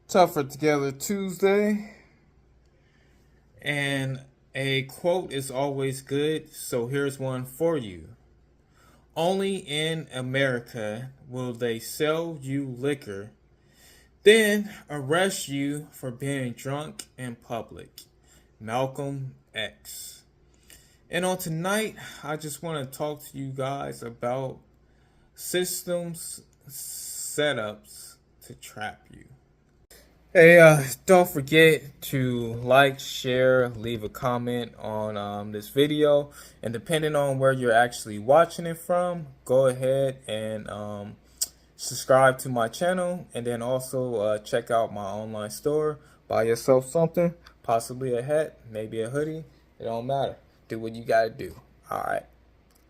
Tougher Together Tuesday. And a quote is always good, so here's one for you. Only in America will they sell you liquor, then arrest you for being drunk in public. Malcolm X. And on tonight, I just want to talk to you guys about systems setups to trap you. Hey, don't forget to like, share, leave a comment on this video. And depending on where you're actually watching it from, go ahead and subscribe to my channel. And then also check out my online store. Buy yourself something, possibly a hat, maybe a hoodie. It don't matter. Do what you gotta do. Alright,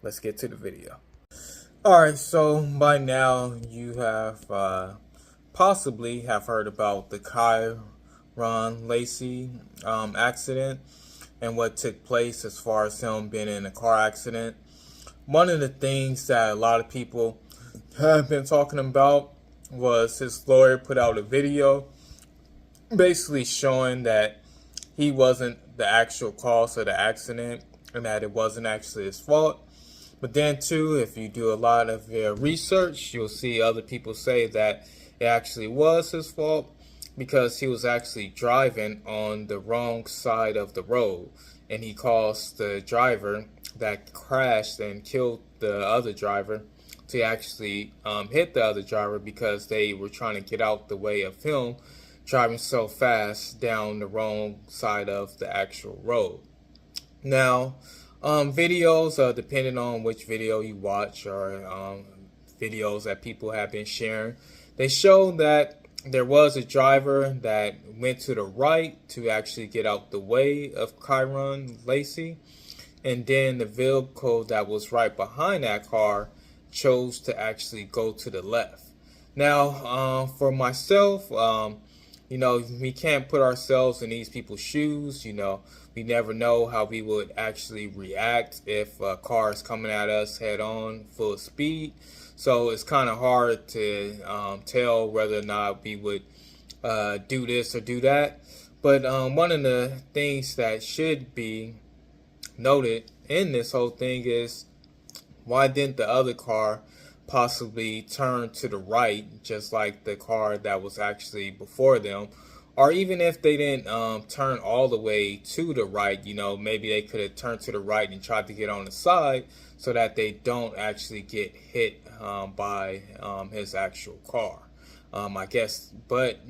let's get to the video. Alright, so by now you have possibly have heard about the Kyron Lacy accident and what took place as far as him being in a car accident. One of the things that a lot of people have been talking about was his lawyer put out a video basically showing that he wasn't the actual cause of the accident and that it wasn't actually his fault. But then too, if you do a lot of your research, you'll see other people say that it actually was his fault because he was actually driving on the wrong side of the road, and he caused the driver that crashed and killed the other driver to actually hit the other driver because they were trying to get out the way of him driving so fast down the wrong side of the actual road. Now, videos, depending on which video you watch, or videos that people have been sharing, they show that there was a driver that went to the right to actually get out the way of Kyron Lacy, and then the vehicle that was right behind that car chose to actually go to the left. Now, for myself, we can't put ourselves in these people's shoes. We never know how we would actually react if a car is coming at us head on, full speed. So it's kind of hard to tell whether or not we would do this or do that. But one of the things that should be noted in this whole thing is, why didn't the other car possibly turn to the right, just like the car that was actually before them? Or even if they didn't turn all the way to the right, maybe they could have turned to the right and tried to get on the side so that they don't actually get hit by his actual car. I guess, but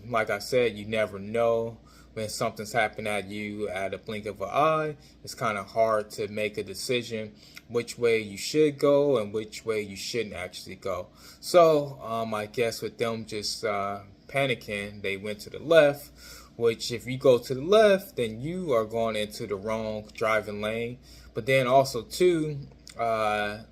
like I said, you never know when something's happening at you at a blink of an eye. It's kind of hard to make a decision which way you should go and which way you shouldn't actually go. So I guess with them just panicking, they went to the left, which if you go to the left, then you are going into the wrong driving lane. But then also too, I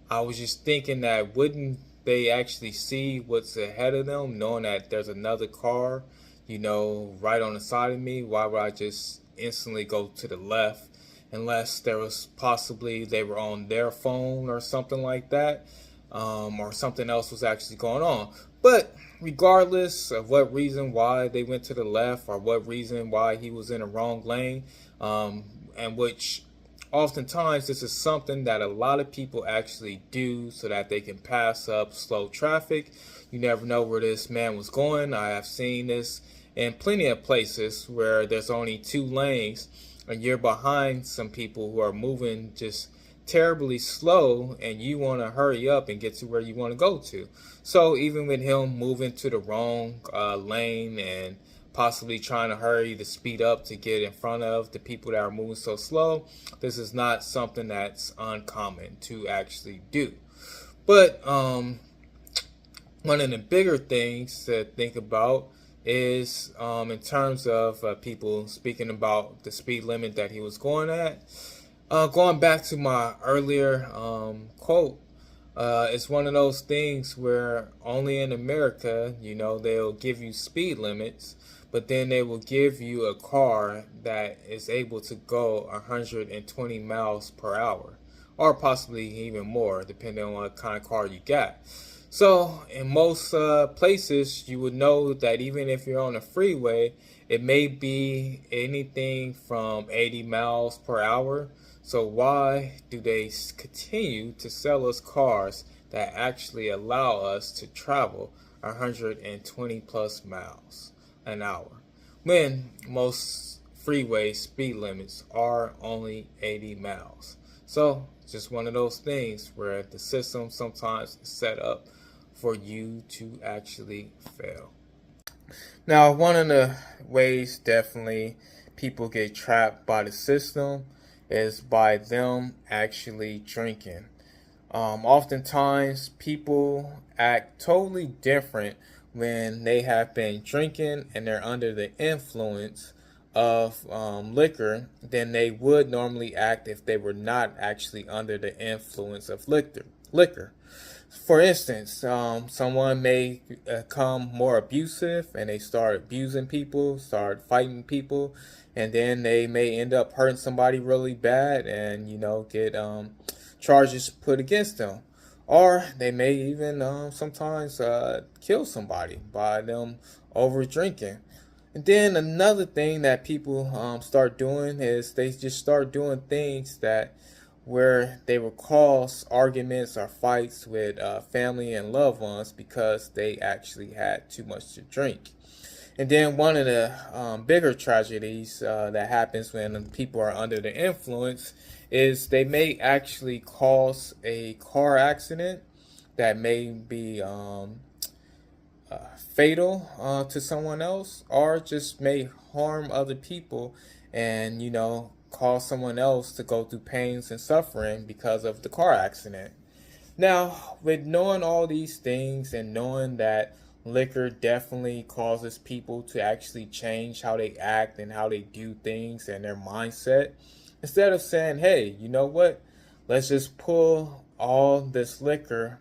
was just thinking that wouldn't they actually see what's ahead of them, knowing that there's another car, right on the side of me? Why would I just instantly go to the left unless there was possibly they were on their phone or something like that, or something else was actually going on? But regardless of what reason why they went to the left or what reason why he was in the wrong lane, and which oftentimes this is something that a lot of people actually do so that they can pass up slow traffic. You never know where this man was going. I have seen this in plenty of places where there's only two lanes and you're behind some people who are moving just terribly slow, and you want to hurry up and get to where you want to go to. So even with him moving to the wrong lane and possibly trying to hurry to speed up to get in front of the people that are moving so slow, this is not something that's uncommon to actually do. But one of the bigger things to think about is in terms of people speaking about the speed limit that he was going at. Going back to my earlier quote, it's one of those things where only in America, they'll give you speed limits, but then they will give you a car that is able to go 120 miles per hour, or possibly even more, depending on what kind of car you got. So, in most places, you would know that even if you're on a freeway, it may be anything from 80 miles per hour. So, why do they continue to sell us cars that actually allow us to travel 120 plus miles an hour when most freeway speed limits are only 80 miles? So, just one of those things where the system sometimes is set up for you to actually fail. Now, one of the ways definitely people get trapped by the system is by them actually drinking. Oftentimes, people act totally different when they have been drinking and they're under the influence of liquor than they would normally act if they were not actually under the influence of liquor. For instance, someone may become more abusive and they start abusing people, start fighting people, and then they may end up hurting somebody really bad and, get charges put against them. Or they may even sometimes kill somebody by them over drinking. And then another thing that people start doing is they just start doing things that where they will cause arguments or fights with family and loved ones because they actually had too much to drink. And then one of the bigger tragedies that happens when people are under the influence is they may actually cause a car accident that may be fatal to someone else, or just may harm other people and, cause someone else to go through pains and suffering because of the car accident. Now, with knowing all these things and knowing that liquor definitely causes people to actually change how they act and how they do things and their mindset, instead of saying, hey, you know what, let's just pull all this liquor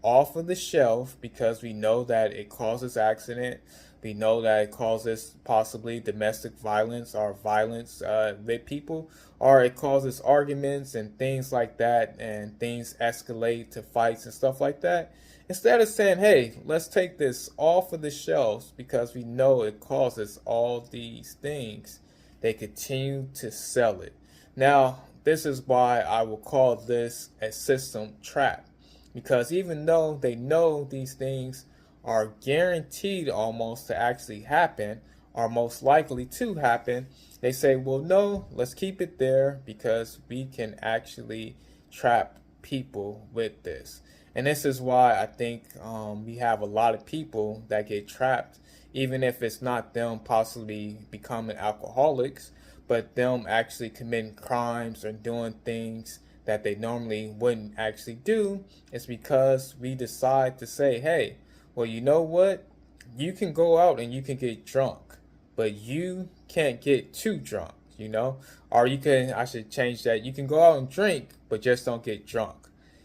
off of the shelf because we know that it causes accident. We know that it causes possibly domestic violence or violence with people, or it causes arguments and things like that, and things escalate to fights and stuff like that. Instead of saying, hey, let's take this off of the shelves because we know it causes all these things, they continue to sell it. Now, this is why I will call this a system trap. Because even though they know these things are guaranteed almost to actually happen, or most likely to happen, they say, well, no, let's keep it there because we can actually trap people with this. And this is why I think we have a lot of people that get trapped, even if it's not them possibly becoming alcoholics, but them actually committing crimes or doing things that they normally wouldn't actually do. Is because we decide to say, hey, well, you know what? You can go out and you can get drunk, but you can't get too drunk, Or you can, I should change that. You can go out and drink, but just don't get drunk.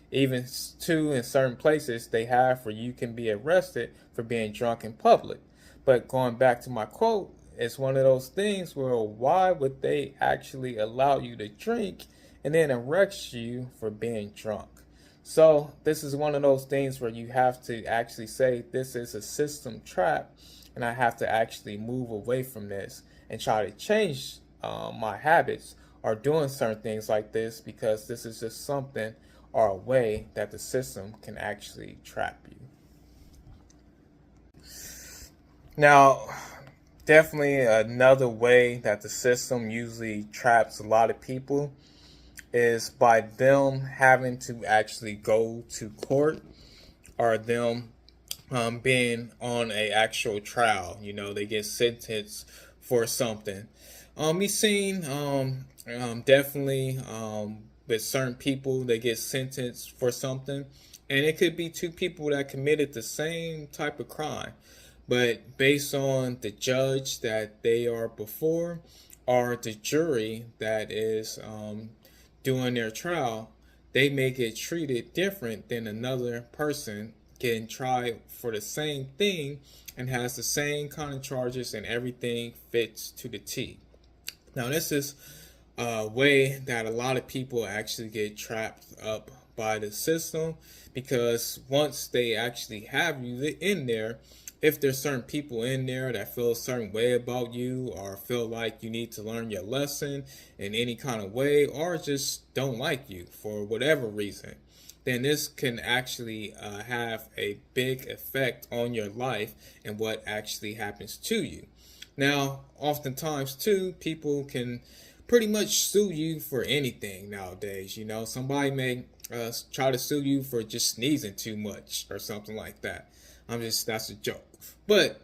Even too, in certain places, they have where you can be arrested for being drunk in public. But going back to my quote, it's one of those things where why would they actually allow you to drink and then arrest you for being drunk? So this is one of those things where you have to actually say this is a system trap, and I have to actually move away from this and try to change my habits or doing certain things like this, because this is just something or a way that the system can actually trap you. Now, definitely another way that the system usually traps a lot of people is by them having to actually go to court, or them being on a actual trial. They get sentenced for something. We've seen definitely with certain people, they get sentenced for something, and it could be two people that committed the same type of crime, but based on the judge that they are before, or the jury that is doing their trial, they may get treated different than another person getting tried for the same thing and has the same kind of charges and everything fits to the T. Now, this is a way that a lot of people actually get trapped up by the system, because once they actually have you in there, if there's certain people in there that feel a certain way about you, or feel like you need to learn your lesson in any kind of way, or just don't like you for whatever reason, then this can actually have a big effect on your life and what actually happens to you. Now, oftentimes too, people can pretty much sue you for anything nowadays. You know, somebody may try to sue you for just sneezing too much or something like that. That's a joke. But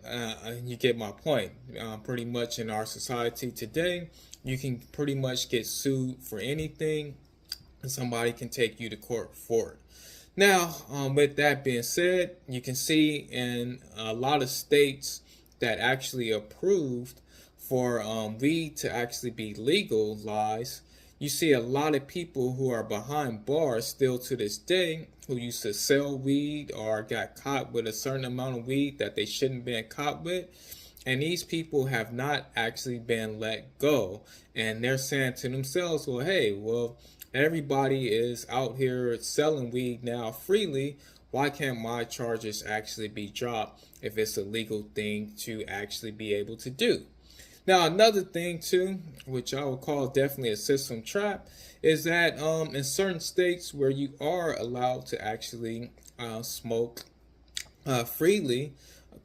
you get my point. Pretty much in our society today, you can pretty much get sued for anything, and somebody can take you to court for it. Now, with that being said, you can see in a lot of states that actually approved for weed to actually be legalized, you see a lot of people who are behind bars still to this day, who used to sell weed or got caught with a certain amount of weed that they shouldn't been caught with. And these people have not actually been let go. And they're saying to themselves, well, hey, well, everybody is out here selling weed now freely. Why can't my charges actually be dropped if it's a legal thing to actually be able to do? Now, another thing too, which I would call definitely a system trap, is that in certain states where you are allowed to actually smoke freely,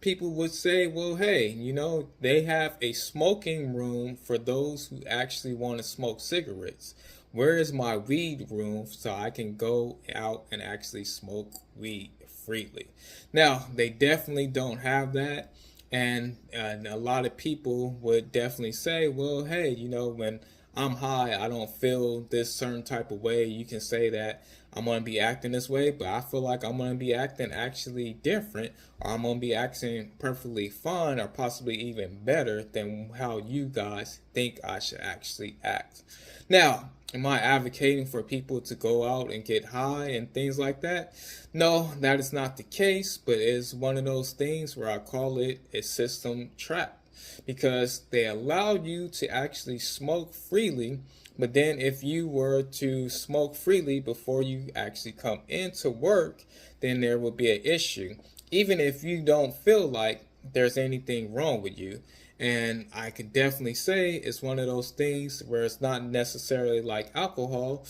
people would say, well, hey, you know, they have a smoking room for those who actually want to smoke cigarettes. Where is my weed room so I can go out and actually smoke weed freely? Now, they definitely don't have that. And a lot of people would definitely say, well, hey, you know, when I'm high, I don't feel this certain type of way. You can say that I'm going to be acting this way, but I feel like I'm going to be acting actually different, or I'm going to be acting perfectly fine, or possibly even better than how you guys think I should actually act. Now, am I advocating for people to go out and get high and things like that? No, that is not the case, but it's one of those things where I call it a system trap, because they allow you to actually smoke freely, but then if you were to smoke freely before you actually come into work, then there will be an issue, even if you don't feel like there's anything wrong with you. And I could definitely say it's one of those things where it's not necessarily like alcohol,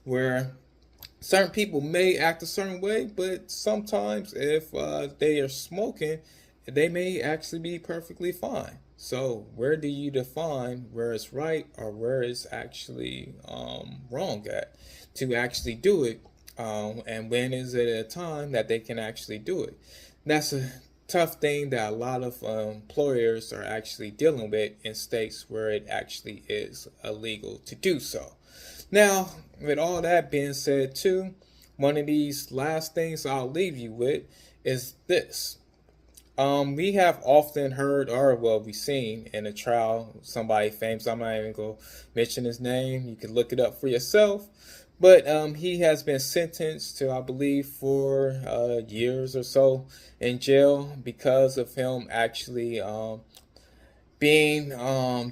where certain people may act a certain way, but sometimes if they are smoking, they may actually be perfectly fine. So where do you define where it's right or where it's actually wrong at to actually do it? And when is it a time that they can actually do it? That's a tough thing that a lot of employers are actually dealing with in states where it actually is illegal to do so. Now, with all that being said too, one of these last things I'll leave you with is this. We have often heard, or well, we've seen in a trial, somebody famous, I'm not even going to mention his name, you can look it up for yourself, but he has been sentenced to, I believe, 4 years or so in jail because of him actually being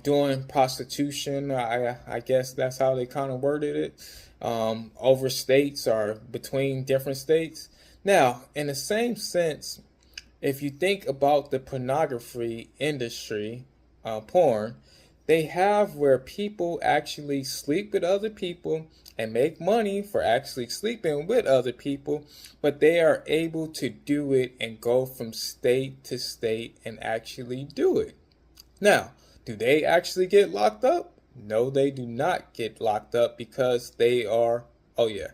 doing prostitution. I guess that's how they kind of worded it, over states or between different states. Now, in the same sense, if you think about the pornography industry, porn, they have where people actually sleep with other people and make money for actually sleeping with other people, but they are able to do it and go from state to state and actually do it. Now, do they actually get locked up? No, they do not get locked up because they are, oh yeah,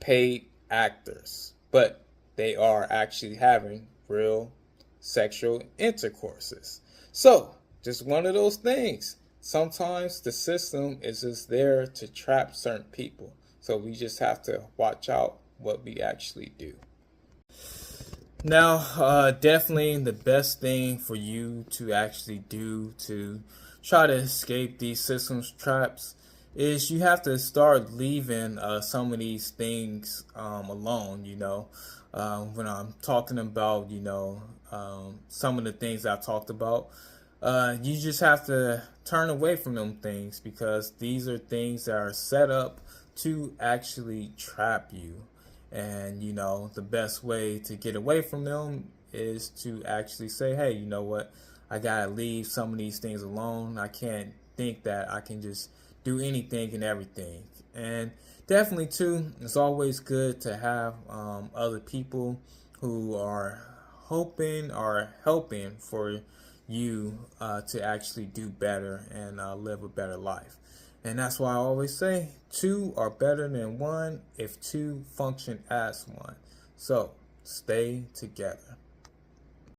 paid actors. But they are actually having real sexual intercourses. So, just one of those things. Sometimes the system is just there to trap certain people. So we just have to watch out what we actually do. Now, definitely the best thing for you to actually do to try to escape these systems traps is you have to start leaving some of these things alone. When I'm talking about, some of the things I talked about, you just have to turn away from them things, because these are things that are set up to actually trap you. And you know, the best way to get away from them is to actually say, hey, you know what? I gotta leave some of these things alone. I can't think that I can just do anything and everything. And definitely, too, it's always good to have other people who are hoping or helping for you to actually do better and live a better life. And that's why I always say two are better than one if two function as one. So stay together.